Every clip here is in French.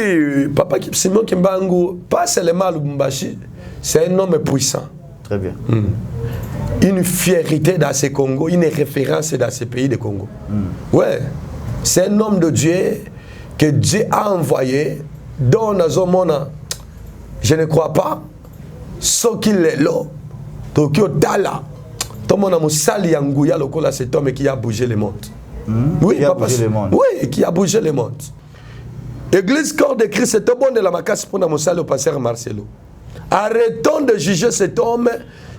Oui, Papa Simon Kimbangu, pas seulement Lubumbashi, c'est un homme puissant. Très bien. Une fierté dans ce Congo, une référence dans ce pays de Congo. Ouais, c'est un homme de Dieu que Dieu a envoyé dans Nazomona. Je ne crois pas. Ce qu'il est là, Tokyo Dala, tout le monde a moussali Yangouya, cet homme qui a bougé le monde. Oui, qui a bougé le monde. Oui, qui a bougé le monde. Église Corps de Christ, c'est un bon de la macasse pour Moussali au pasteur Marcelo. Arrêtons de juger cet homme.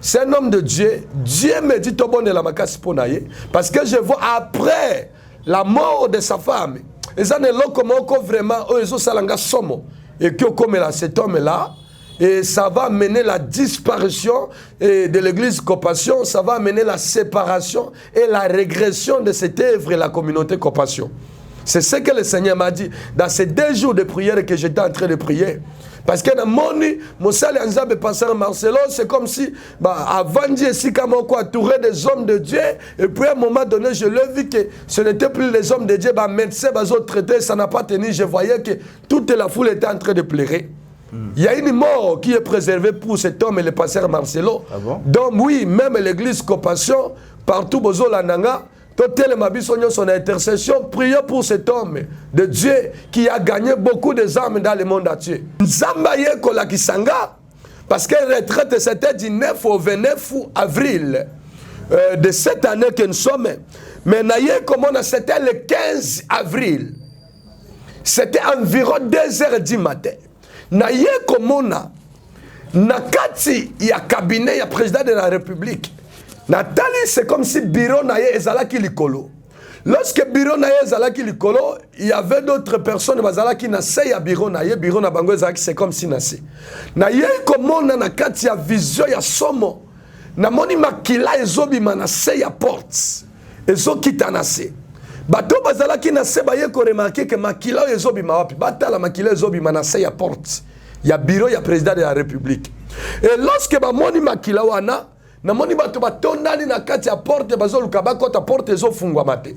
C'est un homme de Dieu. Dieu me dit tout bon de la macasse pour naïe. Parce que je vois après la mort de sa femme. Et ça n'est pas vraiment eux salanga somo et que comme là cet homme là et ça va amener la disparition de l'église Compassion, ça va amener la séparation et la régression de cette œuvre et la communauté Compassion. C'est ce que le Seigneur m'a dit dans ces 2 jours de prière que j'étais en train de prier. Parce que dans mon salle en pasteur Marcelo, c'est comme si avant Dieu si comme entouré des hommes de Dieu et puis à un moment donné je l'ai vu que ce n'était plus les hommes de Dieu, médecins, autres traités, ça n'a pas tenu, je voyais que toute la foule était en train de pleurer. Il y a une mort qui est préservée pour cet homme et le pasteur Marcelo. Ah bon? Donc oui, même l'église Compassion, partout Bozo Lananga, son intercession, priez pour cet homme de Dieu qui a gagné beaucoup de âmes dans le monde entier. Nzambaye Kolakisanga, parce que retraite c'était du 9 au 29 avril de cette année que nous sommes. Mais c'était le 15 avril. C'était environ 2h du matin. Naye komona, nakati ya cabinet ya président de la République. Nathalie, c'est comme si bureau naye ezalaki likolo. Lorsque bureau naye ezalaki likolo, il y avait d'autres personnes bazalaki na se ya bureau na bango ezalaki c'est comme si na se. Naye komona nakati ya vision ya somo. Namoni makila ezobima na se ya porte. Ezokita na se. Bato bazalaki na se baye ko remarquer que makila ezobima wapi. Batala makila ezobima na se ya porte. Ya bureau ya président de la République. Et lorsque bamoni makila wana namoni bato batondani na kati ya porte bazoluka bakota porte ezofungwa mate.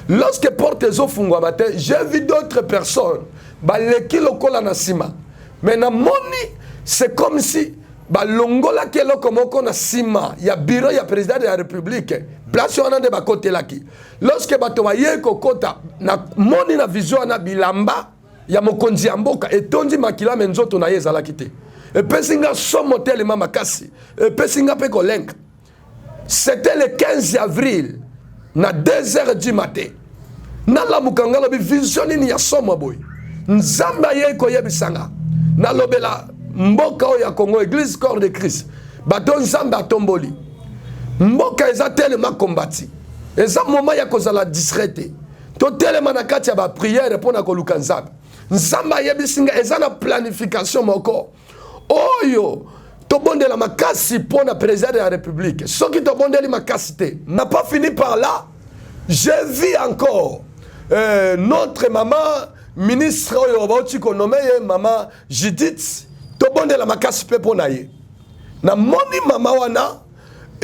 Lorsque porte ezofungwa mate, j'ai vu d'autres personnes baleki lokola na sima. Mais namoni c'est comme si balongola keloko moko na sima ya bureau ya président de la République. Place wana de bakote laki. Lorsque bato baye kokota na moni na vision na bilamba ya mokonzi ya mboka etondi makila menzoto na yezalaki te. Et pesinga somo tellement makasi. Et pesinga pe kolenga. C'était le 15 avril na 2h du matin. Na la mukangala bi visioni ni ya somo boy. Nzamba ye ko yebisanga. Na lobela mboka o ya Congo Église Corps de Christ. Bato nzamba tomboli. Mboka eza tellement combattu. Eza moment ya kozala discrété. To tellement na kati ya ba prière pour na koluka nzamba. Nzamba yebisinga eza na planification moko. Oyo, tobonde la makasi pour le président de la République. Ceux qui tobonde la makasité. N'a pas fini par là. J'ai vu encore notre maman, ministre Oyo, nommé maman Judith, tobonde la makasité pour naïe. Na moni maman wana,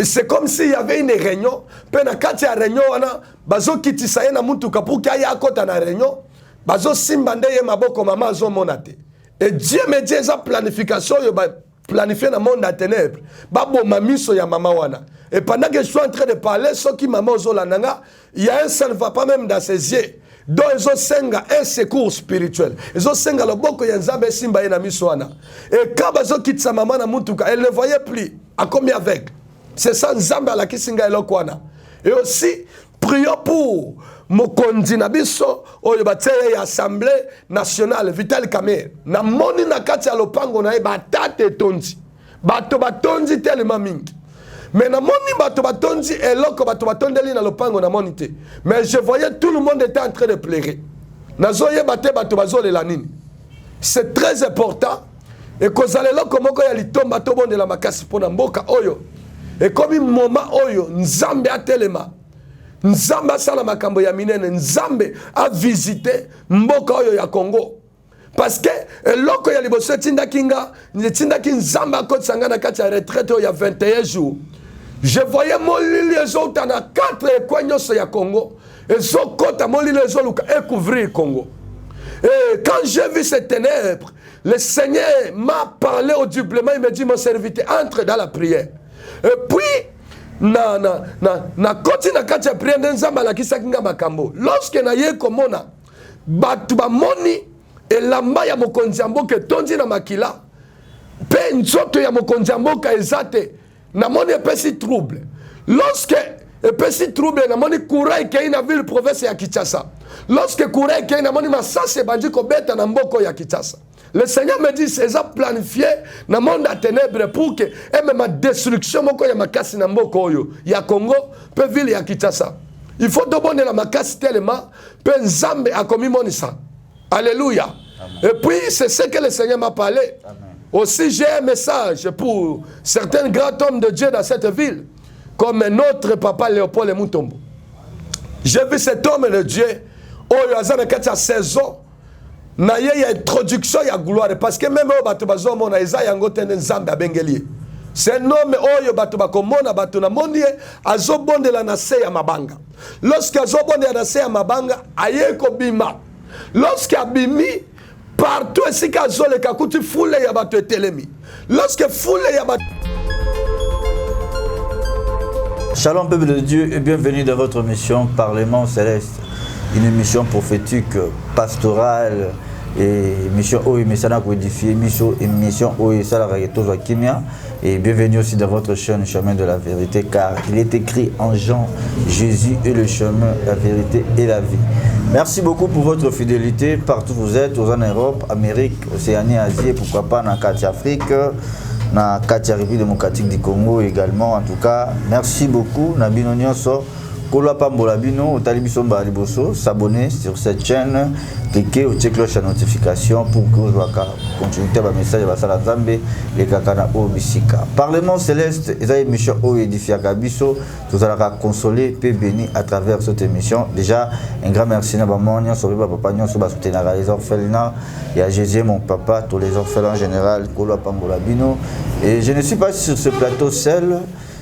c'est comme s'il y avait une réunion. Pe na kati ya réunion wana, bazo kitisa ye na mutuka pour qu'il y ait à côté na réunion. Bazo simbande ye maboko maman zo monate. Et Dieu me dit sa planification, il va planifier dans le monde à ténèbres. Babo mamiso ya mama wana. Et pendant que je suis en train de parler, ceux qui maman zolananga, il y a un ça ne va pas même dans ses yeux. Donc ils ont senga un secours spirituel. Ils ont senga le boko ya nzambe simba ye na miso wana. Et quand bazo quitte sa maman na mutuka, elle ne voyait plus. À combien avec? C'est ça nzambe la kisinga elokwana. Et aussi prions pour mokonzi na biso oyo bateye ya assemblée nationale Vital Kamerhe na moni na kati ya lopango na ye batate tondi bato batondi tellement mingi mais na moni bato batondi eloko bato batondeli na lopango na moni te mais je voyais tout le monde était en train de pleurer nazoye bate bato bazolela nini. C'est très important et kozala eloko moko ya litomba to bonde la makasi pona mboka oyo et comme moment oyo nzambe atelema Nzambe asala makambo ya minene, Nzambe a visité mboka oyo ya Congo. Parce que eloko ya liboso tindaki Nzambe akotisanga na kati ya retraite oyo ya 21 jours. Je voyais molili ezota na 4 ekwenyoso ya Congo. Ezokota molili ezoluka couvrir Congo. Et quand j'ai vu ces ténèbres, le Seigneur m'a parlé audiblement, il m'a dit, mon serviteur, entre dans la prière. Et puis, na koti na kati ya prière nzamba la kisakinga makambo. Lorsque na ye komona batu ba moni elamba ya mokonzi ya mboka tondi na makila pe nzoto ya mokonzi ya mboka ezate na moni epesi trouble. Lorsque epesi trouble na moni courant ke na ville province ya Kinshasa. Lorsque courant ke na moni masase bandi ko beta na mboko ya Kinshasa. Le Seigneur me dit, c'est ça planifié dans le monde à ténèbres pour que même ma destruction, ya makasi na mboko yo, ya Congo, peut ville ya Kinshasa. Il faut donner la makasi tellement, peut Nzambe a commis mon ça. Alléluia. Amen. Et puis, c'est ce que le Seigneur m'a parlé. Amen. Aussi, j'ai un message pour certains grands hommes de Dieu dans cette ville, comme notre papa Léopold Mutombo. J'ai vu cet homme de Dieu, oh, il y a 16 ans. Na ye ya introduction ya gloire parce que même au bato bazomona eza yango tene nzambe abengeli. C'est un homme oyo bato bakomona bato na mondi azobondela na se ya mabanga. Lorsque azobondela na se ya mabanga aye ko bima. Lorsque abimi partout esika azole kakuti foule ya bato etelemi. Lorsque foule ya bato. Shalom peuple de Dieu et bienvenue dans votre mission Parlement Céleste. Une mission prophétique, pastorale et mission où il m'a codifié, mission où il Kimia. Et bienvenue aussi dans votre chaîne Chemin de la Vérité, car il est écrit en Jean, Jésus est le chemin, la vérité et la vie. Merci beaucoup pour votre fidélité partout où vous êtes, en Europe, Amérique, Océanie, Asie, et pourquoi pas dans la Afrique, dans la République démocratique du Congo également. En tout cas, merci beaucoup. Nabino Nyonso. Kolo Pambola Bino, Otalibiso Mbaliboso, s'abonner sur cette chaîne, cliquez au check cloche à notification pour que vous continuez à message à Sala Zambe, les Kakana Obisika. Parlement Céleste, ils ont une émission au Edifia Gabiso, tout à l'heure consolé, puis béni à travers cette émission. Déjà, un grand merci à maman, sur papa, sur la soutenir les orphelins, il y a Jésus, mon papa, tous les orphelins en général, Kolo Pambola Bino. Et je ne suis pas sur ce plateau seul.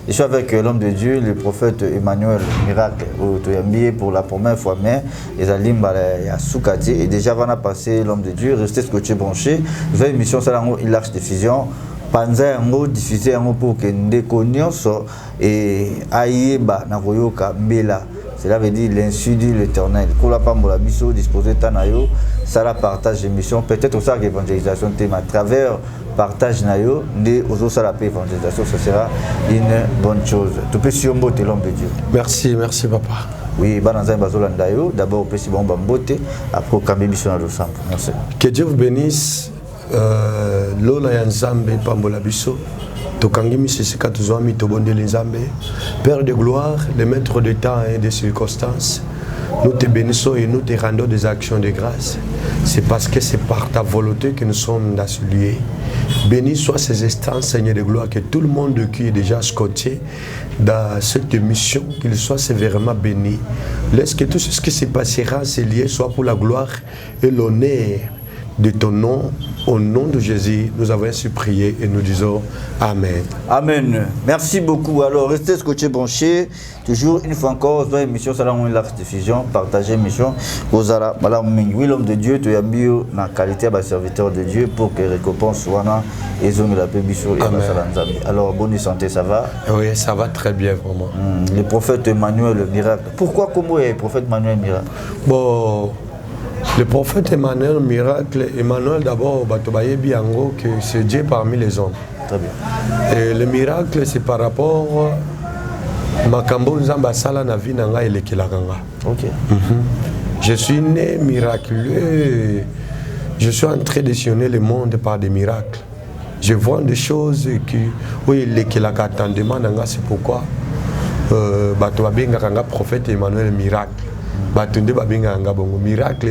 Je suis avec l'homme de Dieu, le prophète Emmanuel Miracle, au Toyambi pour la première fois, mais les Alimba à Soukati. Et déjà, on a passé l'homme de Dieu, restez scotché branché. Vous avez une mission, c'est une large diffusion. Panza yango diffusé yango pour que ndeko nyonso et ayeba na koyoka mbela. Cela veut dire l'insu de l'Éternel. Kola pambola biso disposé tanayo, ça la partage d'émission, peut-être aussi avec l'évangélisation thème à travers partage nayo, né aux ça la paix évangélisation, ce sera une bonne chose. Tu peux sur mbote l'homme de Dieu. Merci, merci papa. Oui, bananza bazolanda yo, d'abord au petit bon bambote, après kambi biso na dosambo. Merci. Que Dieu vous bénisse. Lola ya Nzambe pambola biso. Tokangimi sisika tuzwami tobondeli Nzambe. Père de gloire, le maître de temps et des circonstances. Nous te bénissons et nous te rendons des actions de grâce. C'est parce que c'est par ta volonté que nous sommes dans ce lieu. Béni soient ces instants, Seigneur de gloire, que tout le monde qui est déjà scotché dans cette mission, qu'il soit sévèrement béni. Laisse que tout ce qui se passera, ces liés, soit pour la gloire et l'honneur de ton nom. Au nom de Jésus, nous avons ainsi prié et nous disons Amen. Amen. Merci beaucoup. Alors, restez scotché branché. Toujours, une fois encore, dans l'émission, ça une large diffusion, partagez l'émission. Oui, l'homme de Dieu, tu as mis la qualité de serviteur de Dieu pour que récompense soit là et zone la paix sur et alors, bonne santé, ça va? Oui, ça va très bien, vraiment. Le prophète Emmanuel Miracle. Pourquoi, comment est le prophète Emmanuel Miracle? Bon. Le prophète Emmanuel Miracle, Emmanuel d'abord, que c'est Dieu parmi les hommes. Très bien. Et le miracle, c'est par rapport à Makambo Nzamba Sala na vie nanga et lekilakanga. Ok. Je suis né miraculeux. Je suis en train de sillonner le monde par des miracles. Je vois des choses qui, oui, lekilakatandement nanga, c'est pourquoi Batoabenga prophète Emmanuel Miracle. Miracle,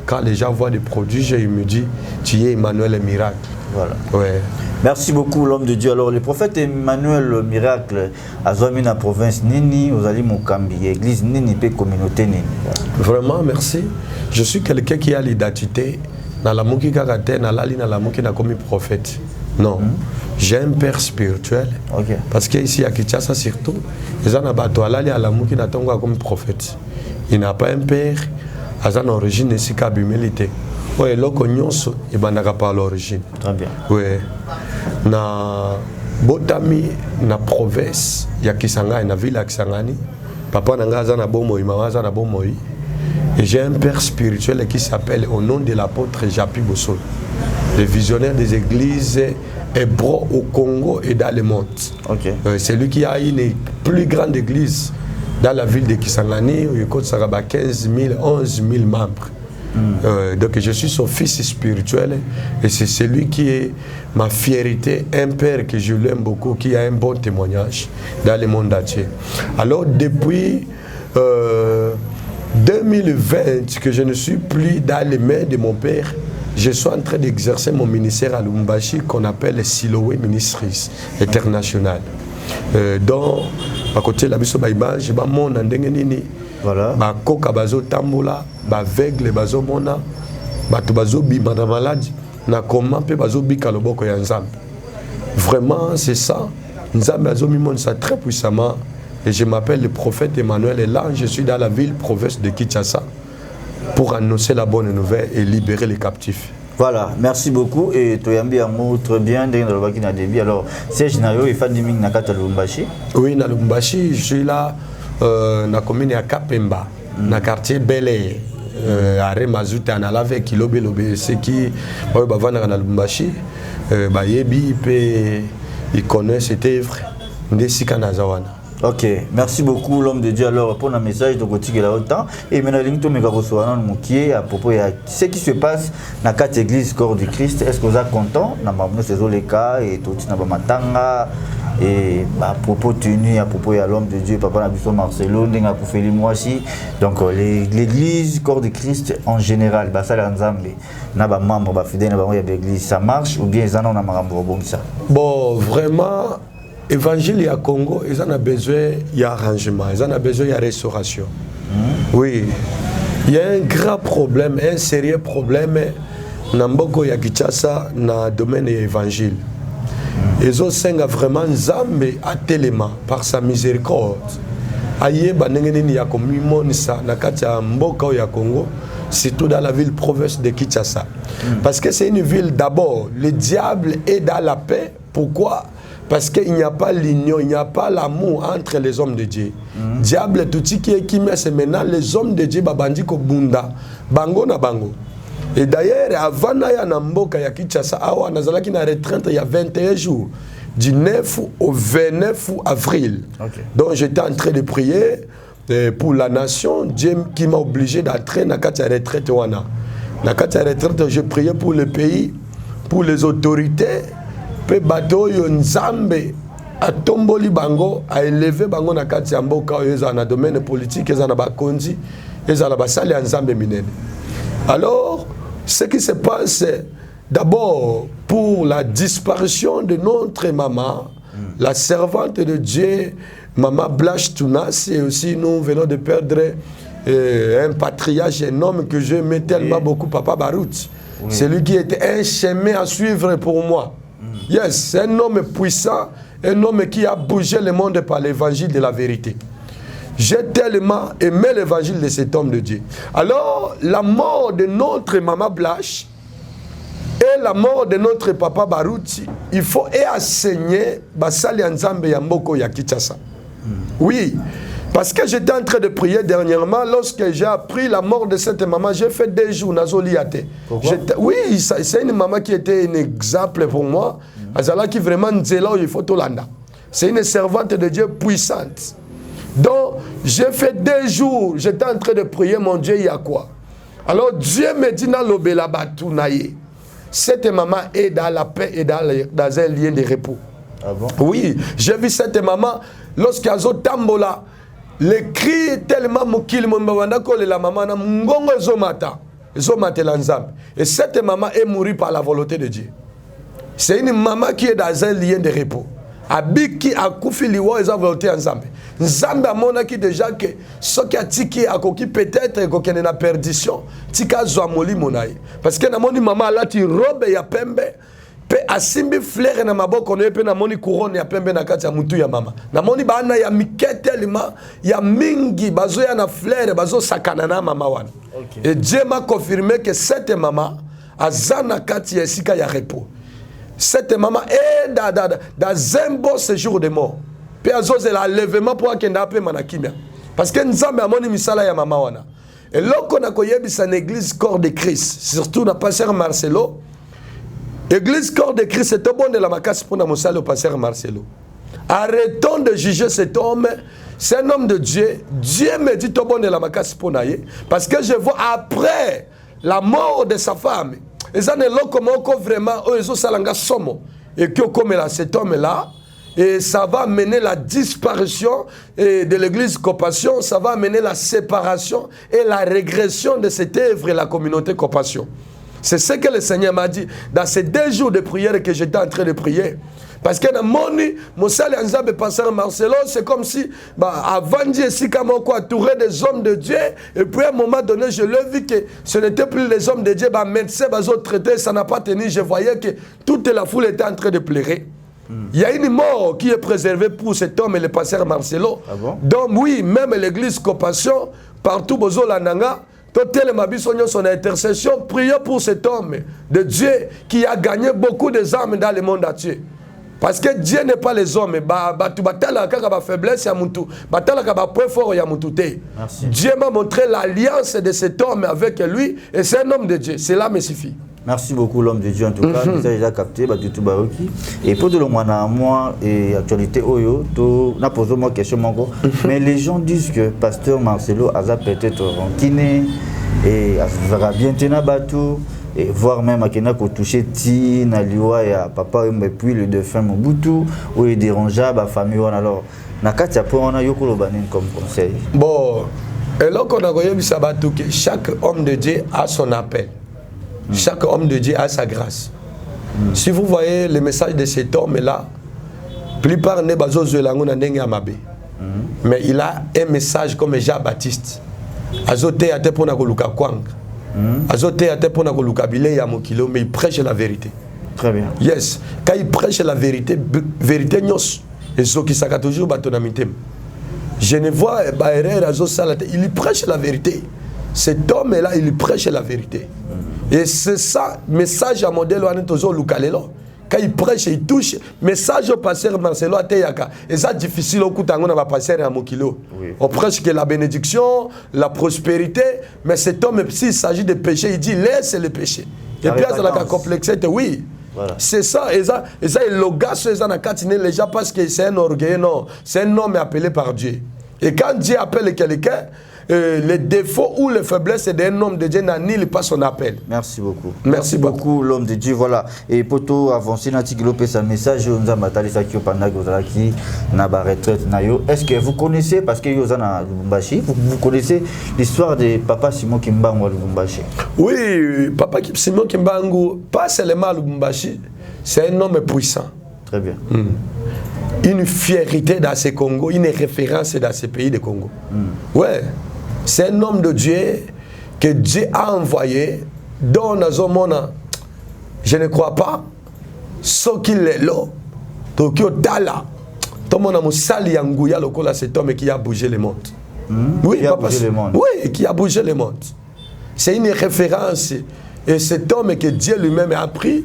quand les gens voient des produits, je me dis, tu es Emmanuel Miracle. Voilà. Ouais. Merci beaucoup, l'homme de Dieu. Alors, le prophète Emmanuel Miracle, à la province Nini, aux Ali Mukambi, église Nini, et communauté Nini. Vraiment, merci. Je suis quelqu'un qui a l'identité. Dans la Mouki Karate, dans la Mouki, n'a comme prophète. Non. J'ai un père spirituel. Okay. Parce qu'ici, à Kinshasa, surtout, les gens à la Mouki, n'a comme prophète. Il n'a pas un père Azan origine ici kabimélité. Oui, loko nyonso et bandaka par l'origine. Très bien. Oui. Na botami na province ya Kisangani, na ville ya Kisangani. Papa nanga azana bomoi, maman azana bomoi. Et j'ai un père spirituel qui s'appelle au nom de l'apôtre Japi Bosso, le visionnaire des églises hébreux au Congo et dans le monde. Ok. C'est lui qui a une plus grande église dans la ville de Kisangani, où il compte 15 000, 11 000 membres. Donc je suis son fils spirituel et c'est celui qui est ma fierté, un père que je l'aime beaucoup, qui a un bon témoignage dans le monde entier. Alors depuis 2020 que je ne suis plus dans les mains de mon père, je suis en train d'exercer mon ministère à Lubumbashi qu'on appelle Siloé Ministries International. Donc, à côté de la biso baïba, je vais mon nini. Voilà. Ba koka bazo tambola, ba vegle bazo mona, ba to bazo bi na malade, na comment pe bazo bi kaloboko ya nzambe. Vraiment, c'est ça. Nzambe bazo mi montre ça très puissamment. Et je m'appelle le prophète Emmanuel et là, je suis dans la ville province de Kinshasa pour annoncer la bonne nouvelle et libérer les captifs. Voilà, merci beaucoup. Et Toyambi a très bien dans le Bakina Débi. Alors, c'est Ginayo et Fadiming Nakata Lubumbashi. Oui, na Lubumbashi, je suis là, dans la commune de Kapemba, dans le quartier Belé, à Remazouta, dans la ville Kilobe, c'est qui, va na Lubumbashi, il connaît cette œuvre, Ndesika Nazawana. Ok, merci beaucoup l'homme de Dieu. Alors pour un message de Gothique là autant et maintenant l'into me garosoana mokié à propos de ce qui se passe dans quatre églises corps du Christ. Est-ce que vous êtes content? Na mamno ces les cas et tout na matanga et à propos tenu à propos de l'homme de Dieu papa Nabiso Marcelo ndenga kufeli mwasi. Donc l'église corps du Christ en général basala nzambe na ba membre ba fidèle na ba ya l'église ça marche ou bien ça non na marambo bongisa. Bon, vraiment Évangile ya Congo, ils en ont besoin d'arrangement, ils en ont besoin de restauration. Oui, il y a un grand problème, un sérieux problème dans Mboko ya Kinshasa dans le domaine de l'évangile. Ils ont vraiment Nzambe à Téléma par sa miséricorde. Aïe, banengeni ya komimonisa na kati ya Mboka ya Congo, surtout dans la ville province de Kinshasa. Parce que c'est une ville d'abord, le diable est dans la paix. Pourquoi? Parce qu'il n'y a pas l'union, il n'y a pas l'amour entre les hommes de Dieu. Diable, tout ce qui est qui met, c'est maintenant les hommes de Dieu, babandi ko bunda, bango na bango. Et d'ailleurs, avant na Mboka ya Kinshasa, awa nazalaki na retraite il y a 21 jours, du 9 au 29 avril. Okay. Donc j'étais en train de prier pour la nation, Dieu qui m'a obligé d'entrer dans la retraite. Dans la retraite, je priais pour le pays, pour les autorités. Pe bato yo nzambe a tomboli bango a élevé bango na kati ya mboka oyo eza na domaine politique eza na bakonzi eza na basali ya nzambe minene. Alors ce qui se passe d'abord pour la disparition de notre maman, la servante de Dieu, maman Blanche Tounas, et aussi nous venons de perdre un patriarche, un homme que j'aimais tellement beaucoup, Papa Barout. Oui. C'est lui qui était un chemin à suivre pour moi. Yes, c'est un homme puissant, un homme qui a bougé le monde par l'évangile de la vérité. J'ai tellement aimé l'évangile de cet homme de Dieu. Alors, la mort de notre maman Blanche et la mort de notre papa Barouti, il faut enseigner Basali Nzambe Yamboko ya Kinshasa. Oui, parce que j'étais en train de prier dernièrement, lorsque j'ai appris la mort de cette maman, j'ai fait 2 jours Nazoliate. Oui, c'est une maman qui était un exemple pour moi. Azala qui vraiment il faut Tolanda. C'est une servante de Dieu puissante. Donc, j'ai fait 2 jours, j'étais en train de prier, mon Dieu, il y a quoi? Alors, Dieu me dit dans l'obéla batounaye. Cette maman est dans la paix et dans un lien de repos. Ah bon? Oui, j'ai vu cette maman lorsqu'elle a tambola. Le cri est tellement mokili mbawanda ko la maman na ngongo zomata lanzambe. Et cette maman est morte par la volonté de Dieu. C'est une maman qui est dans un lien de repos. Abiki akufi liwa eza volonté nzambe. Nzambe amona ki déjà que ce qui a tiki akoki peut-être kokene na perdition, tika zwa moli monaye. Parce que na moni maman là ti robe ya pembe pe asimbi fleur na maboko no pe na moni couronne ya pembe na kati ya mutu ya mama na moni bana ya mikete lima ya mingi bazo ya na fleur bazo sakana na mama wana. Et Dieu m'a confirmé que cette maman azana kati ya esika ya repos. Cette maman est dans un beau séjour de mort. Pe azoze la lèvement pour akenda pe manakimia parce que nzambe amoni misala ya mama wana. Et loko na koyebisa na église corps de Christ, surtout na pasteur Marcelo. Église corps de Christ, c'est un bon de la macasse pour la moussale au pasteur Marcelo. Arrêtons de juger cet homme. C'est un homme de Dieu. Dieu me dit au bon de la macasse pour naïe. Parce que je vois après la mort de sa femme. Et ça n'est pas comment vraiment eux salanga somo et que comme là cet homme là et ça va amener la disparition de l'église Compassion, ça va amener la séparation et la régression de cette œuvre et la communauté Compassion. C'est ce que le Seigneur m'a dit dans ces 2 jours de prière que j'étais en train de prier. Parce que dans mon salle en pasteur Marcelo, c'est comme si avant Dieu, si comme entouré des hommes de Dieu, et puis à un moment donné, je l'ai vu que ce n'était plus les hommes de Dieu, médecins, autres traités, ça n'a pas tenu. Je voyais que toute la foule était en train de pleurer. Il y a une mort qui est préservée pour cet homme et le pasteur Marcelo. Ah bon? Donc oui, même l'église Compassion, partout, Bozo Lananga, son intercession, priez pour cet homme de Dieu qui a gagné beaucoup de âmes dans le monde entier. Parce que Dieu n'est pas les hommes. Dieu m'a montré l'alliance de cet homme avec lui et c'est un homme de Dieu. Cela me suffit. Merci beaucoup l'homme de Dieu en tout cas. Nous avons déjà capté et pour de moi et actualité Oyo, n'a posé moi question mais les gens disent que pasteur Marcelo a peut-être ranquiné et va bien tenir bateau et voire même à Kena ko touché ti na liwa ya papa et puis le défunt Mobutu ou il dérangeait la famille alors na katia po on a yoko lobanin comme conseil. Bon, et là qu'on a goyé sabatu que chaque homme de Dieu a son appel. Chaque homme de Dieu a sa grâce. Si vous voyez le message de cet homme-là, plupart ne bazo zelango na ndenge amabe. Mais il a un message comme Jean-Baptiste. Azote ate pona koluka kwanga. Azote ate pona koluka bile ya mokilo, mais il prêche la vérité. Très bien. Yes. Quand il prêche la vérité, vérité nyos. Et ce qui s'aka toujours batonamité. Je ne vois pas erreur azo salate. Il prêche la vérité. Cet homme-là, il prêche la vérité. Et c'est ça, message à modèle Wanetozo Lukalelo. Quand il prêche, il touche. Message au pasteur Marcelo Ateyaka. Et ça, difficile au coup d'angon à passer à Mokilo. On prêche que la bénédiction, la prospérité. Mais cet homme, s'il s'agit de péché, il dit laisse le péché. Et puis, il y a la complexité, oui. Voilà. C'est ça, et ça, il le gars, les gens parce que c'est un orgueil, non. C'est un homme appelé par Dieu. Et quand Dieu appelle quelqu'un, les défauts ou les faiblesses d'un homme de Dieu n'annulent pas son appel. Merci beaucoup. Merci beaucoup l'homme de Dieu. Voilà. Et pour tout avancer, un message, est-ce que vous connaissez, parce que vous connaissez l'histoire de Papa Simon Kimbangu à Lubumbashi? Oui, Papa Simon Kimbangu, pas seulement à Lubumbashi, c'est un homme puissant. Très bien. Une fierté dans ce Congo, une référence dans ce pays de Congo. Ouais. C'est un homme de Dieu que Dieu a envoyé dans un monde. Je ne crois pas. Ce qu'il est là, Tokyo Tala, tout le monde a moussali Yangouya, cet homme qui a bougé le monde. Oui, qui a bougé le monde. Oui, qui a bougé le monde. C'est une référence. Et cet homme que Dieu lui-même a pris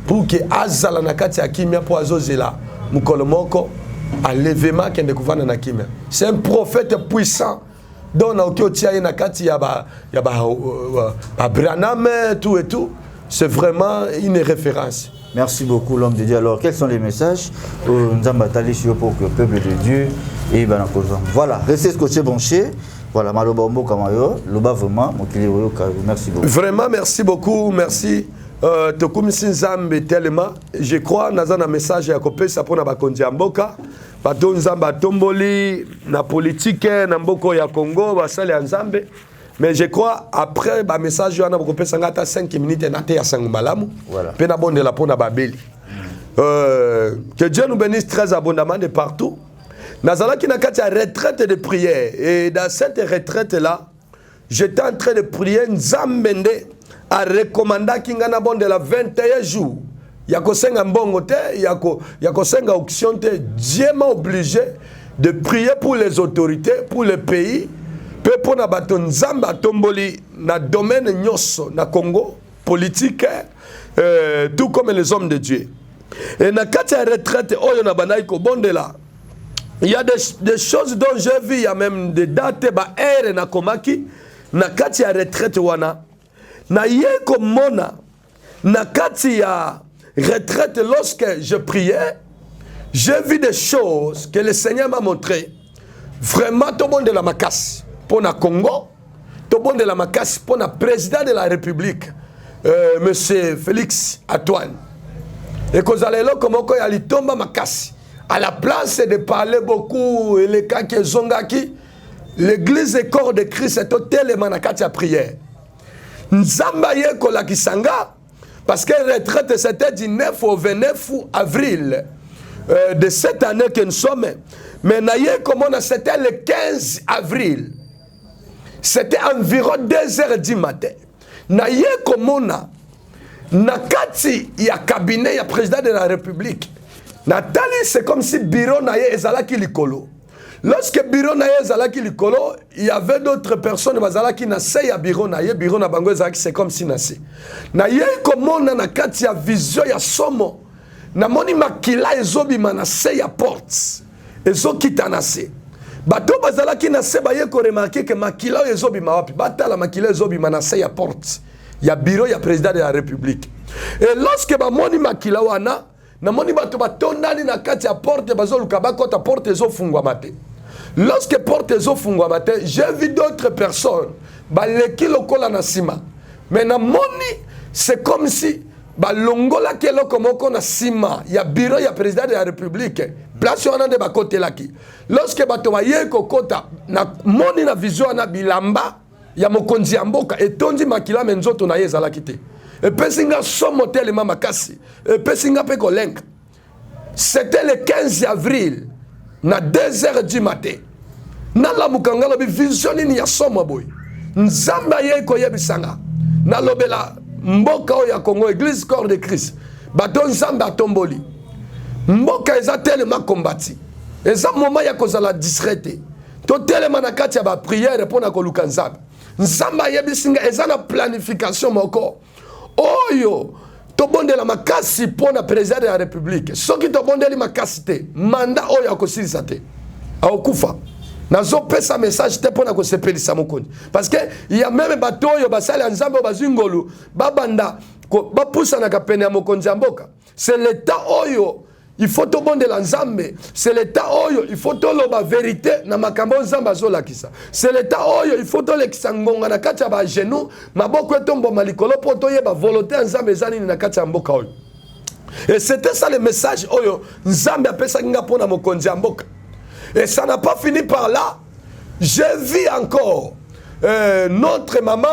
pour que Azala Nakati Akimia pour Azozela, Mukolomoko, à l'événement qui est découvert dans Nakimia. C'est un prophète puissant. Donc, Branham, tout et tout, c'est vraiment une référence. Merci beaucoup, l'homme de Dieu. Alors, quels sont les messages pour que le peuple de Dieu et voilà, restez scotché branché. Voilà, Malobambo Kamayo, Loba vraiment, merci beaucoup. Vraiment, merci beaucoup, merci. Je crois dans un message à copé ça pour na bakonzi amboka bato nzamba tomboli na politique na mboko ya Congo basale nzambe mais je crois après ba message wana copé sangata 5 minutes na te ya sangumalamu voilà pe na bonde la pona babeli que Dieu nous bénisse très abondamment de partout nazala ki na kati ya retraite de prière et dans cette retraite là j'étais en train de prier nzambende a recommandé qu'il y a de la 21 jours. ya kosenga mbongo te, ya kosenga auction te. Dieu m'a obligé de prier pour les autorités, pour le pays, peu pour na bato nzamba tomboli na domaine nyoso na Congo politique, tout comme les hommes de Dieu. Et na kati ya retraite oyo na banai ko bondela. Il y a des choses dont j'ai vu, il y a même des dates ba ere na komaki na kati ya retraite wana. Na ye ko mona na kati ya retraite, lorsque je priais, j'ai vu des choses que le Seigneur m'a montré. Vraiment, tout le monde de la Makassi pour le Congo, tout le monde de la Makassi pour le président de la République, M. Félix Antoine. Et que vous allez là, comme il tombe à Makassi, à la place de parler beaucoup, et les cas qui sont aquí, l'église et corps de Christ est au tellement à la prière. Nzamba ye kola kisanga. Parce que la retraite, c'était du 9 au 29 avril de cette année que nous sommes. Mais c'était le 15 avril. C'était environ 2h du matin. Nakati, il y a cabinet, il y a président de la République. Nathalie, c'est comme si bureau naye ezalaki likolo. Lorsque bureau naye ezalaki likolo, il y avait d'autres personnes bazalaki na se ya bureau na bango ezalaki c'est comme si nase. Na ye komona na kati ya vision ya somo. Na moni makila ezobima na se ya porte. Ezokita na se. Bato bazalaki na se ba ye ko remarquer que makila ezobima wapi. Batala makila ezobima na se ya porte. Ya bureau ya président de la République. Et lorsque ba moni makila wana, na moni bato batondani na kati ya porte bazoluka bakota porte ezofungwa mate. Lorsque porte ezofungwa mate, j'ai vu d'autres personnes baleki lokola na sima. Mais na moni c'est comme si balongola ke lokomoko na sima ya bureau ya président de la République. Place wana de bakote laki. Lorsque bato baye kokota na moni na vision na bilamba ya mokonzi ya mboka etondi makila menzoto na yezala kite. Et pesinga somo tellement makasi. Et pesinga pe kolenka. C'était le 15 avril na 2h du matin. Na la mukangala bi visioni ni ya somo boy. Nzamba ye ko yebisanga. Na lobela mboka o ya Congo Église Corps de Christ. Bato nzamba tomboli. Mboka eza tellement combattu. Eza moment ya kozala discrété. To tellement na kati ya ba prière pour na koluka nzamba. Nzamba yebisinga eza na planification moko. Oyo tobondela makasi pour na président de la République. Soki tobondeli makasi te, mandat oyo akosilisa te. Aokufa. Nazo pesa message te pour na kosepelisa mokonzi. Parce que il y a même bato oyo basali ya nzambe bazingolu babanda ba poussa na kapene ya mokonzi ya mboka. C'est l'état oyo il faut tobondela nzambe. C'est l'état oyo il faut toloba vérité na makambo nzambe azolakisa. C'est l'état oyo il faut tolekisa ngonga na kati ya ba genou maboko etombo malikolo po toyeba volonté nzambe ezani na kati ya mboka oyo. Et c'était ça le message oyo nzambe apesa kinga pona mokonzi ya mboka. Et ça n'a pas fini par là. J'ai vu encore notre maman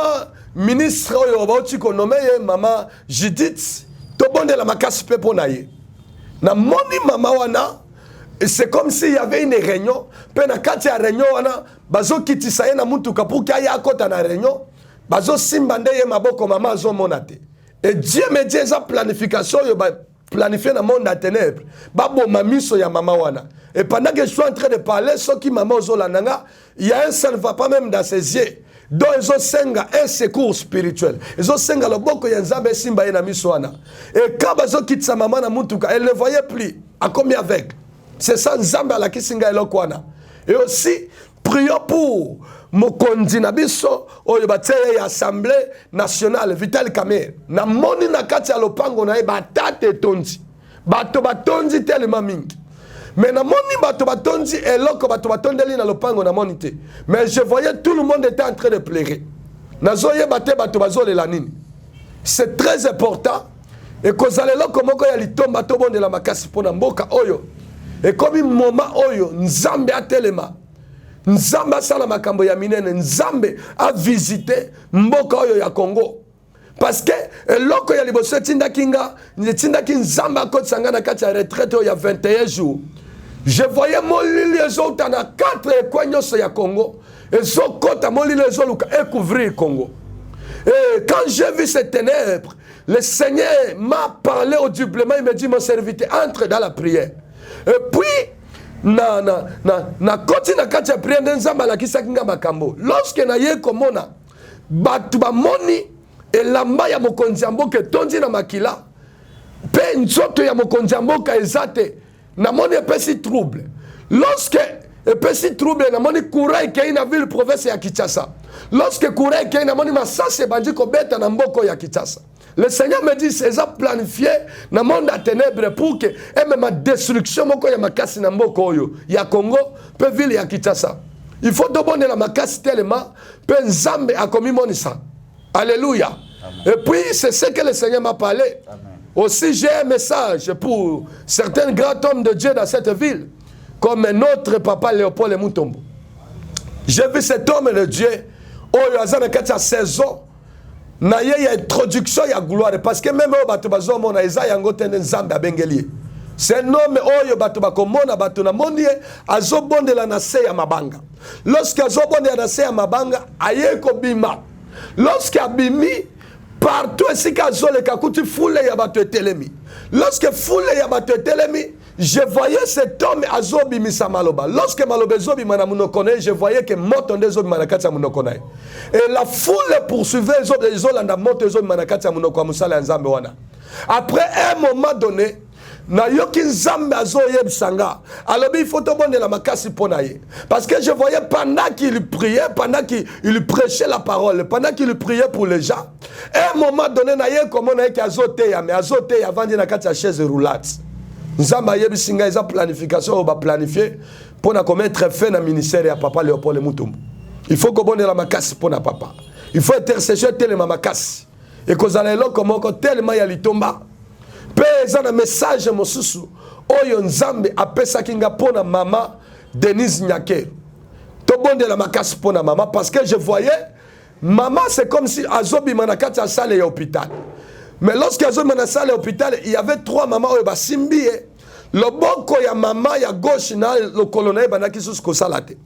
ministre oyo bauti ko nommé maman Judith tobondela makasi pe pona ye. Na moni mama wana, c'est comme s'il y avait une réunion. Pe na kati ya réunion wana, bazo kitisa ye na mutuka pour qu'il y ait akota na réunion. Bazo simbande ye maboko mama azo monate. Et Dieu me dit eza planification yo ba planifier dans le monde à ténèbres. Babo mamiso ya mama wana. Et pendant que je suis en train de parler, ce qui maman ozola nanga, il y a un seul va pas même dans ses yeux. Donc ils ont senga un secours spirituel. Ils ont senga le boko ya nzambe simba na miso wana. Et quand bazo kitsa maman na mutuka, elle ne voyait plus. À combien avec? C'est ça nzambe ala kisinga eloko wana. Et aussi prions pour mokonzi na biso oyo bateye assemblée nationale Vital Kamerhe. Na moni na kati ya lopango na e batate tondi. Bato batondi tellement mingi. Mais na moni bato batondi eloko bato batondeli na lopango na monite. Mais je voyais tout le monde était en train de pleurer. Nazoye bate bato bazolela nini. C'est très important. Et kozalelo komoko ya litomba to bonde la makasi pona mboka oyo. Et comme moment oyo nzambe atelema. Nzambe asala makambo ya minene, nzambe a visité mboka oyo ya Congo. Parce que eloko ya liboso tinda ki nzambe akotsanga na kati ya retraite oyo ya 21 jours. Je voyais molili ezota na 4 ekwenyoso ya Congo. Ezokota molili ezoluka couvrir Congo. Et quand j'ai vu ces ténèbres, le Seigneur m'a parlé audiblement, il m'a dit, mon serviteur, entre dans la prière. Et puis, na koti na kati ya prière nzamba la kisa kinga makambo. Lorsque na ye komona batu ba moni elamba ya mokonzi ya mboka tondi na makila pe nzoto ya mokonzi ya mboka ezate na moni epesi trouble. Lorsque epesi trouble na moni courant ekei na ville province ya Kinshasa. Lorsque courant ekei na moni masase bandi kobeta na mboko ya Kinshasa. Le Seigneur me dit, c'est ça planifié dans le monde à ténèbres pour que même ma destruction, ya makasi na mboko oyo, ya Congo, peut ville ya Kinshasa. Il faut demander la makasi tellement, peut Nzambe a commis mon ça. Alléluia. Amen. Et puis, c'est ce que le Seigneur m'a parlé. Amen. Aussi, j'ai un message pour certains grands hommes de Dieu dans cette ville, comme notre papa Léopold Mutombo. J'ai vu cet homme de Dieu, oyo azana kati ya saison, na ye ya introduction ya gloire parce que même bato bazomona eza yango tene Nzambe abengeli. C'est un homme oyo bato bakomona bato na moni azobondela na se ya mabanga. Lorsque azobondela na se ya mabanga aye ko bima. Lorsque abimi partout esika azoleka kuti foule ya bato etelemi. Lorsque foule ya bato etelemi, je voyais cet homme azobimisa maloba. Lorsque maloba zobima na munokone, je voyais que moto nde zobima na kati ya munokone. Et la foule poursuivait zolanda moto zobima na kati ya munoko musala Nzambe wana. Après un moment donné, na yoki Nzambe azoyebisanga. Alors il faut tomber la makasi pona ye. Parce que je voyais pendant qu'il priait, pendant qu'il prêchait la parole, pendant qu'il priait pour les gens, à un moment donné na ye comme on a qui azote ya mais azote ya vandi na kati ya chaise roulante. Nzamba yebisinga eza planification ba planifier pour na commettre fin na ministère ya papa Léopold Mutombo. Il faut que bonne la makasi pour na papa. Il faut intercession tellement makasi. Et que zala eloko moko tellement ya litomba. Pe eza na message mosusu oyo Nzambe apesa kinga pona mama Denise Nyake. To bonde la makasi pona mama parce que je voyais maman c'est comme si azobi manakati ya salle ya hôpital. Mais lorsqu'il y a une salle à l'hôpital, il y avait 3 mamans qui ont simbi. Le boko ya maman ya gauche na le colonel banaki sous kosalate.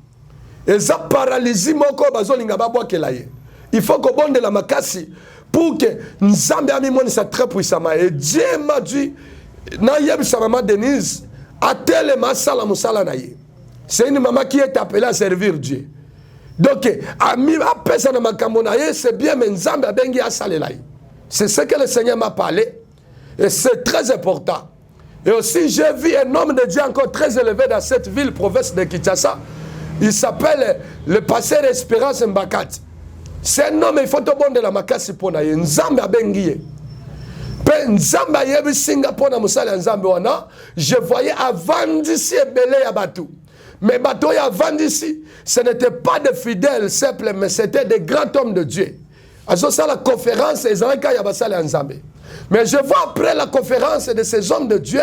Et ça paralysie moko bazolinga babwa kelaye. Il faut que bonde la makasi pour que Nzambe ami moni ça très puissamment. Et Dieu m'a dit na yebi sa maman Denise a tellement sala musala na ye. C'est une maman qui est appelée à servir Dieu. Donc ami apesa na makambo na ye c'est bien mais Nzambe abengi asalela ye. C'est ce que le Seigneur m'a parlé. Et c'est très important. Et aussi, j'ai vu un homme de Dieu encore très élevé dans cette ville, province de Kinshasa. Il s'appelle le pasteur Espérance Mbakat. C'est un homme, il faut te bon de la makasi pona ye. Nzambe abengiye. Pe Nzambe ayebi singa pona musala Nzambe wana. Je voyais avant d'ici belé ya batou. Mais bateau ya avant d'ici, ce n'était pas des fidèles simples, mais c'était des grands hommes de Dieu. À la conférence, mais je vois après la conférence de ces hommes de Dieu,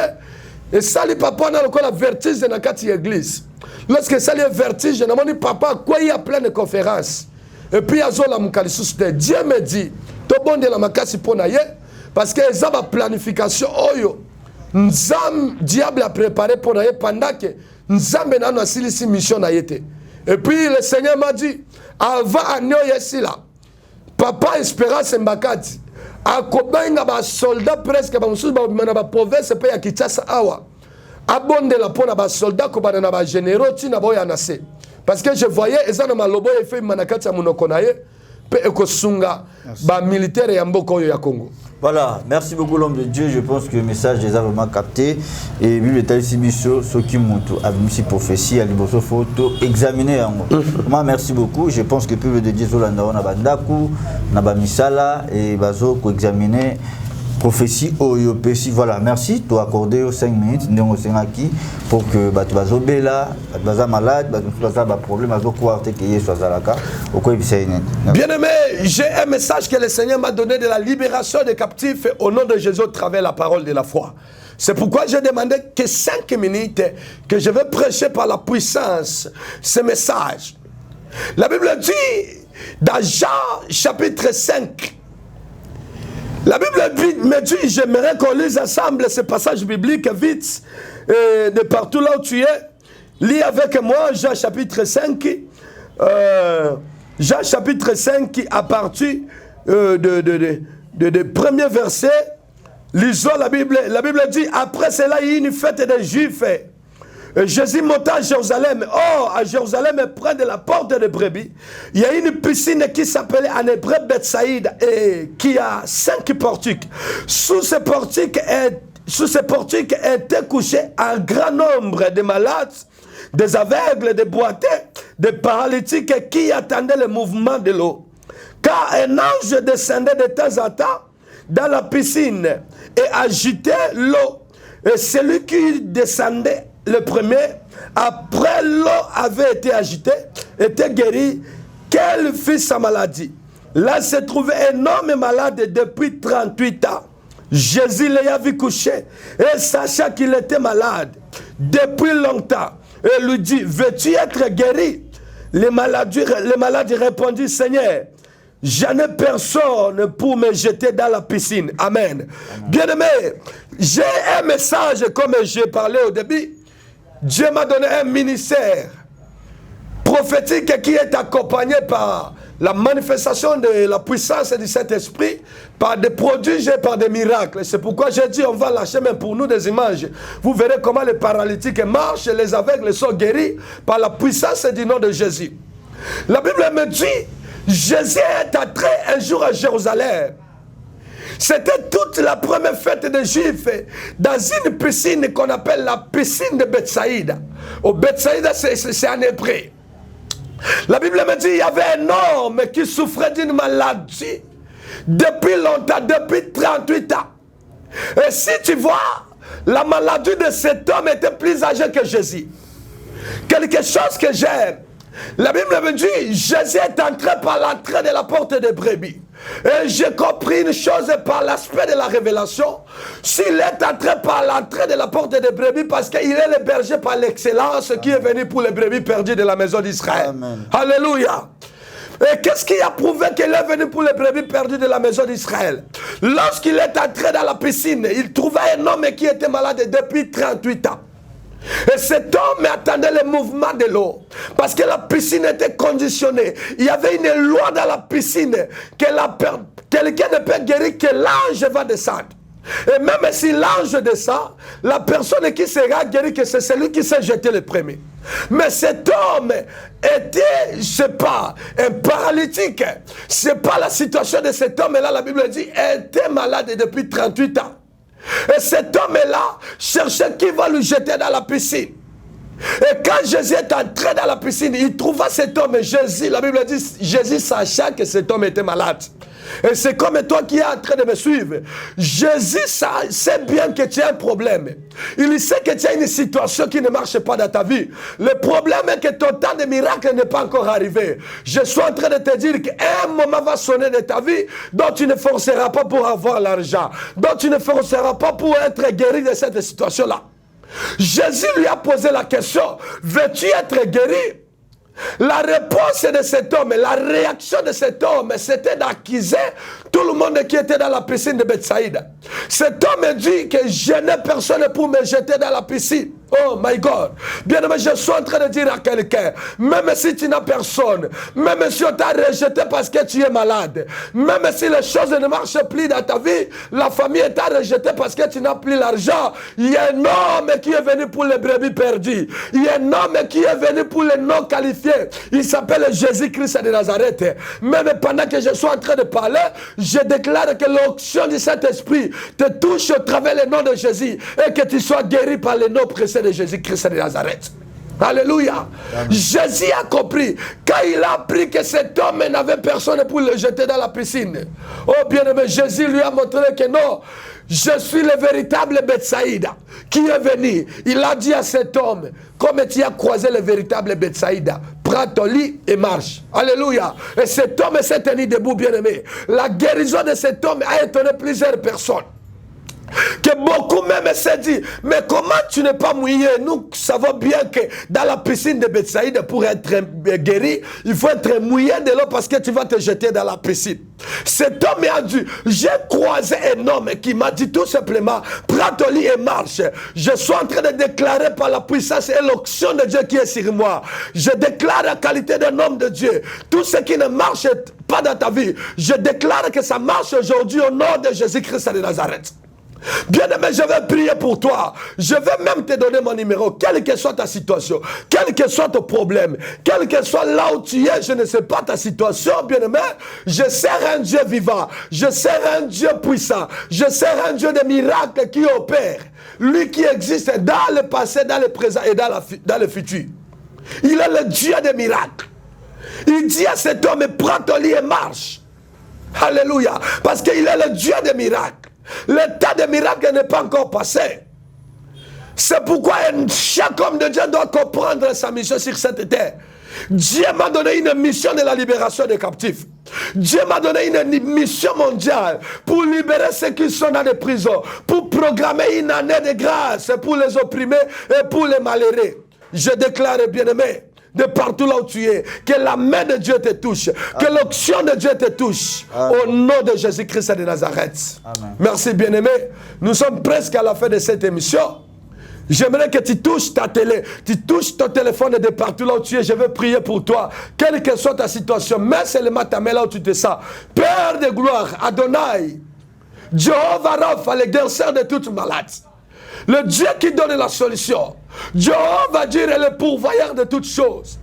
et ça, les papas, on a la vertige de la église. Lorsque ça, les vertige, on a dit, papa, quoi, il y a plein de conférences. Et puis, Dieu me dit, tout bon de la makasi ponaye, parce que ça va planification, oyo, Nzam, diable a préparé ponaye pendant que Nzam n'a pas si mission na yete. Et puis, le Seigneur m'a dit, avant Agno Yessi là, Papa Espérance Mbakati akobenga ba soldat presque ba mususu ba na province pe ya Kinshasa awa abonde la pona ba soldat ko ba na ba généraux tina boya nase parce que je voyais ezana malobo e fait manakati ya munoko na ye pe ekosunga ba militaire ya mboko oyo ya Congo. Voilà, merci beaucoup l'homme de Dieu. Je pense que le message est vraiment capté. Et Bible est ici, ce qui monte à une prophétie, à l'impossible photo, examiner. Moi, merci beaucoup. Je pense que le peuple de Dieu, on a bandaku, on a misala et bazo ko examiner prophétie oyopesi. Voilà, merci. Tu as accordé 5 minutes pour que tu bazo bela, baza malade, baza ba problème, bazo quoi te qu'il soit zalaka. Bien aimé, j'ai un message que le Seigneur m'a donné de la libération des captifs au nom de Jésus à travers la parole de la foi. C'est pourquoi j'ai demandé que 5 minutes que je vais prêcher par la puissance ce message. La Bible dit dans Jean chapitre 5. La Bible me dit, j'aimerais qu'on lise ensemble ce passage biblique vite, de partout là où tu es. Lis avec moi Jean chapitre 5. Jean chapitre 5 à partir premier verset, lisons la Bible. La Bible dit, après cela, il y a une fête des Juifs. Jésus monta à Jérusalem. Or, à Jérusalem, près de la porte de brebis, il y a une piscine qui s'appelait en hébreu Bethsaïda et qui a 5 portiques. Sous ces portiques étaient couchés un grand nombre de malades, des aveugles, des boiteux, des paralytiques qui attendaient le mouvement de l'eau. Car un ange descendait de temps en temps dans la piscine et agitait l'eau. Et celui qui descendait le premier, après l'eau avait été agitée, était guéri, qu'elle fit sa maladie. Là se trouvait un homme malade depuis 38 ans. Jésus l'ayant vu coucher et sachant qu'il était malade depuis longtemps, et lui dit, veux-tu être guéri? Les malades répondit, Seigneur, je n'ai personne pour me jeter dans la piscine. Amen. Bien-aimé, j'ai un message comme j'ai parlé au début. Dieu m'a donné un ministère prophétique qui est accompagné par la manifestation de la puissance du Saint-Esprit, par des prodiges et par des miracles. C'est pourquoi j'ai dit, on va lâcher même pour nous des images. Vous verrez comment les paralytiques marchent, les aveugles sont guéris par la puissance du nom de Jésus. La Bible me dit, Jésus est entré un jour à Jérusalem. C'était toute la première fête des Juifs dans une piscine qu'on appelle la piscine de Bethsaïda. Au Bethsaïda, c'est en hébreu. La Bible me dit qu'il y avait un homme qui souffrait d'une maladie depuis longtemps, depuis 38 ans. Et si tu vois, la maladie de cet homme était plus âgée que Jésus. Quelque chose que j'aime. La Bible me dit, Jésus est entré par l'entrée de la porte des brebis. Et j'ai compris une chose par l'aspect de la révélation. S'il est entré par l'entrée de la porte des brebis, parce qu'il est le berger par l'excellence qui est venu pour les brebis perdues de la maison d'Israël. Alléluia. Et qu'est-ce qui a prouvé qu'il est venu pour les brebis perdues de la maison d'Israël? Lorsqu'il est entré dans la piscine, il trouva un homme qui était malade depuis 38 ans. Et cet homme attendait le mouvement de l'eau. Parce que la piscine était conditionnée. Il y avait une loi dans la piscine que quelqu'un ne peut guérir que l'ange va descendre. Et même si l'ange descend, la personne qui sera guérie, que c'est celui qui s'est jeté le premier. Mais cet homme était, je ne sais pas, un paralytique. Ce n'est pas la situation de cet homme. Et là, la Bible dit, était malade depuis 38 ans. Et cet homme-là cherchait qui va lui jeter dans la piscine. Et quand Jésus est entré dans la piscine, il trouva cet homme. Jésus, la Bible dit, Jésus sachant que cet homme était malade. Et c'est comme toi qui es en train de me suivre. Jésus sait bien que tu as un problème. Il sait que tu as une situation qui ne marche pas dans ta vie. Le problème est que ton temps de miracle n'est pas encore arrivé. Je suis en train de te dire qu'un moment va sonner de ta vie dont tu ne forceras pas pour avoir l'argent, dont tu ne forceras pas pour être guéri de cette situation-là. Jésus lui a posé la question, veux-tu être guéri? La réponse de cet homme, la réaction de cet homme, c'était d'accuser tout le monde qui était dans la piscine de Bethsaïda. Cet homme dit que je n'ai personne pour me jeter dans la piscine. Oh my God. Bien aimé, je suis en train de dire à quelqu'un, même si tu n'as personne, même si on t'a rejeté parce que tu es malade, même si les choses ne marchent plus dans ta vie, la famille t'a rejeté parce que tu n'as plus l'argent, il y a un homme qui est venu pour les brebis perdues. Il y a un homme qui est venu pour les non qualifiés. Il s'appelle Jésus-Christ de Nazareth. Même pendant que je suis en train de parler, je déclare que l'onction du Saint-Esprit te touche au travers le nom de Jésus et que tu sois guéri par le nom précieux de Jésus-Christ de Nazareth. Alléluia. Amen. Jésus a compris. Quand il a appris que cet homme n'avait personne pour le jeter dans la piscine. Oh bien-aimé, Jésus lui a montré que non, je suis le véritable Bethsaïda qui est venu. Il a dit à cet homme, comme tu as croisé le véritable Bethsaïda, prends ton lit et marche. Alléluia. Et cet homme s'est tenu debout, bien-aimé. La guérison de cet homme a étonné plusieurs personnes. Que beaucoup même s'est dit, mais comment tu n'es pas mouillé? Nous savons bien que dans la piscine de Bethsaïda, pour être guéri, il faut être mouillé de l'eau parce que tu vas te jeter dans la piscine. Cet homme a dit, j'ai croisé un homme qui m'a dit tout simplement, prends ton lit et marche. Je suis en train de déclarer par la puissance et l'onction de Dieu qui est sur moi. Je déclare la qualité d'un homme de Dieu. Tout ce qui ne marche pas dans ta vie. Je déclare que ça marche aujourd'hui au nom de Jésus-Christ de Nazareth. Bien-aimé, je vais prier pour toi. Je vais même te donner mon numéro. Quelle que soit ta situation, quel que soit ton problème, quel que soit là où tu es, je ne sais pas ta situation, bien-aimé. Je sers un Dieu vivant. Je sers un Dieu puissant. Je sers un Dieu de miracles qui opère. Lui qui existe dans le passé, dans le présent et dans le futur. Il est le Dieu des miracles. Il dit à cet homme, prends ton lit et marche. Alléluia. Parce qu'il est le Dieu des miracles. L'état des miracles n'est pas encore passé. C'est pourquoi chaque homme de Dieu doit comprendre sa mission sur cette terre. Dieu m'a donné une mission de la libération des captifs. Dieu m'a donné une mission mondiale pour libérer ceux qui sont dans les prisons, pour programmer une année de grâce pour les opprimés et pour les malheureux. Je déclare, bien-aimé, de partout là où tu es, que la main de Dieu te touche, que l'onction de Dieu te touche. Au nom de Jésus-Christ de Nazareth. Amen. Merci, bien-aimé. Nous sommes presque à la fin de cette émission. J'aimerais que tu touches ta télé, tu touches ton téléphone de partout là où tu es. Je veux prier pour toi. Quelle que soit ta situation, mets seulement ta main là où tu te sens. Père de gloire, Adonai, Jéhovah Rapha, le guérisseur de toute maladie. Le Dieu qui donne la solution. Jéhovah dire est le pourvoyeur de toutes choses.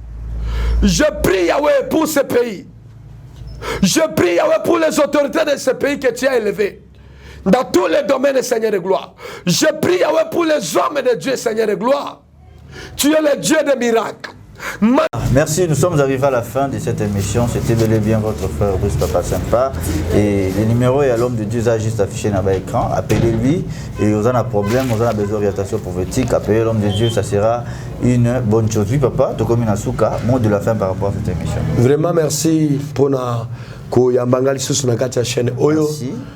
Je prie Yahweh pour ce pays. Je prie Yahweh pour les autorités de ce pays que tu as élevé. Dans tous les domaines, Seigneur de gloire. Je prie Yahweh pour les hommes de Dieu, Seigneur de gloire. Tu es le Dieu des miracles. Merci, nous sommes arrivés à la fin de cette émission. C'était bel et bien votre frère Bruce Papa Sympa. Et le numéro est à l'homme de Dieu, ça juste affiché dans l'écran. Appelez-lui et vous avez un problème, vous avez besoin d'orientation prophétique. Appelez l'homme de Dieu, ça sera une bonne chose. Oui, papa, tu comme Nasuka, mot de la fin par rapport à cette émission. Vraiment, merci pour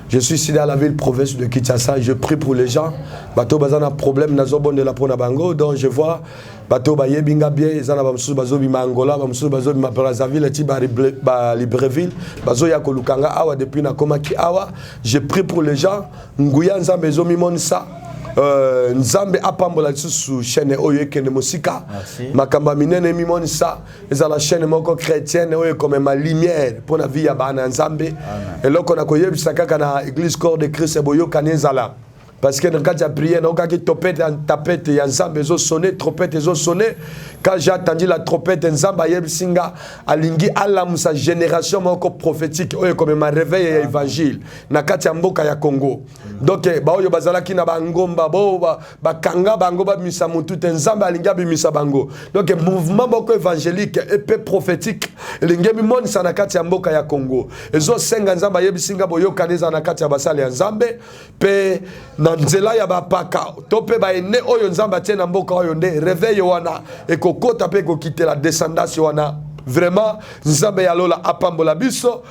je suis ici dans la ville province de Kinshasa. Je prie pour les gens. Bato bazana problème nazo bonde la pona bango. Donc je vois bato baye binga bien. Zana bamsu bazo bima Angola, bamsu bazo bima Brazzaville, ti ba Libreville, bazo ya kolukanga awa depuis na komaki awa. Je prie pour les gens. Nguya nzambe zo mimonisa. Nzambe apambola su chaîne oyo ekene musika makamba minene mimonisa eza la chaîne moko chrétienne oyo comme ma lumière pour la vie ya bana nzambe eloko na koyebisa kaka na église corps de Christ boyo kanezala parce que dans le cas de la prière on kaki topette en tapette ya nzambe zo sonner trompette zo sonner quand j'ai entendu la trompette nzamba yebsinga alingi alamu sa génération moko prophétique oyo comme ma réveil ya évangile na kati ya mboka ya Congo. Donc ba oyo bazalaki na bangomba bo ba kanga bango ba misa mutu nzamba alinga bi misa bango. Donc mouvement moko évangélique et peu prophétique lingi mi moni sa na kati ya mboka ya Congo. Ezo senga nzamba yebsinga boyo kaneza na kati ya basale ya nzambe pe na nzela ya bapaka tope ba ene oyo nzamba tie na mboka oyo nde réveil wana ekokota pe kokite la descendance wana. Vraiment nzambe ya lola apambola biso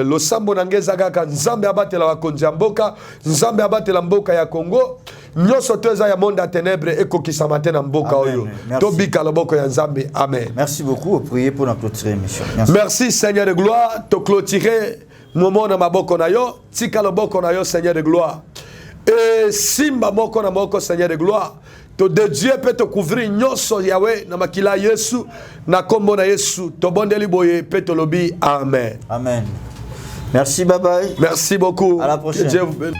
lo sambo nangeza kaka nzambe abatela bakonzi ya mboka nzambe abatela mboka ya Congo nyoso toza ya monde à ténèbres ekokisa matin na mboka oyo tobika loboko ya nzambe amen. Merci beaucoup, priez pour notre clôturer émission. Merci Seigneur de gloire to clôturer moment na maboko na yo tika loboko na yo Seigneur de gloire et simba moko na moko Seigneur de gloire. De Dieu peut te couvrir nyonso Yahweh na makila Yesu na kombo na Yesu to bondeli boye peut te lobi amen. Amen. Merci, bye bye. Merci beaucoup. À la prochaine. Que Dieu vous bénisse.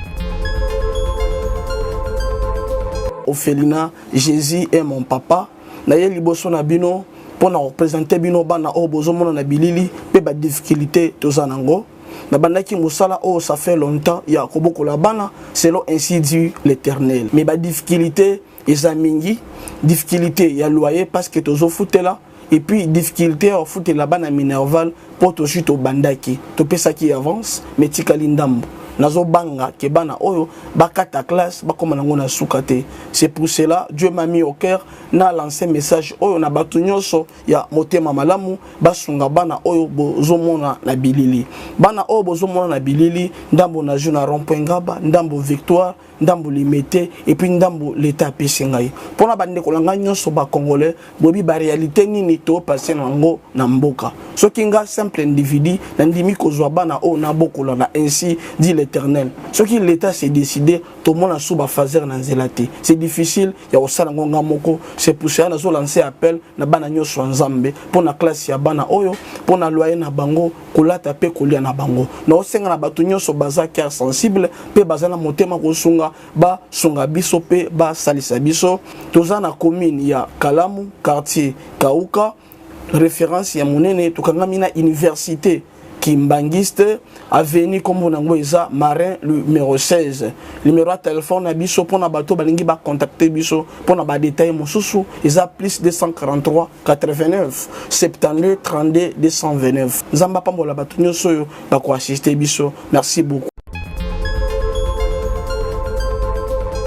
Ophelina, Jésus est mon papa. Naye liboso na bino pour représenter bino bana o bozomona na bilili pe ba difficulté tozanango. Na bandaki musala oh ça fait longtemps ya koboko la bana selon ainsi dit l'Éternel. Mais ba difficulté ezamingi difficulté ya loyer parce que tozo foutela et puis difficulté à foutre la bana minerval pour to chute au bandaki to pesa qui avance mais tikali ndambo nazo banga ke bana oyo bakata classe bakoma nango na sukate. C'est pour cela Dieu m'a mis au cœur na lancé message oyo na batu nyonso ya motema malamu basunga bana oyo bozomona na bilili bana oyo bozomona na bilili ndambo na juna rond-point ngaba ndambo victoire ndambo limité et puis ndambo l'état pesingai pona bande kolanga nyonso ba congolais bobi ba réalité nini to passer nango na mboka soki nga simple individu na ndimi kozwa bana o na bokola na ainsi dit éternel. Ce qui l'État s'est décidé, tout le monde a sous fazer dans zélate. C'est difficile, il y a aussi un moko. C'est pour ça que nous lancé appel na bana nyonso nzambe pour la classe ya bana oyo, pour na loyer na bango, kolata pe kolia na bango. Na osenga na batu nyonso baza cœur sensible, pe baza na motema kosunga ba sunga biso pe ba salisa biso. Toza na commune ya Kalamu, quartier Kauka, référence ya monene tukangami na université Kimbangiste, avenue comme on a Marin numéro 16. Numéro de téléphone à biso pour na bateau balingi ba contacter biso pour na ba détail mosusu isa plus 243 89 72 32 229. Zamba pambola bato nyoso ba ko assister biso. Merci beaucoup.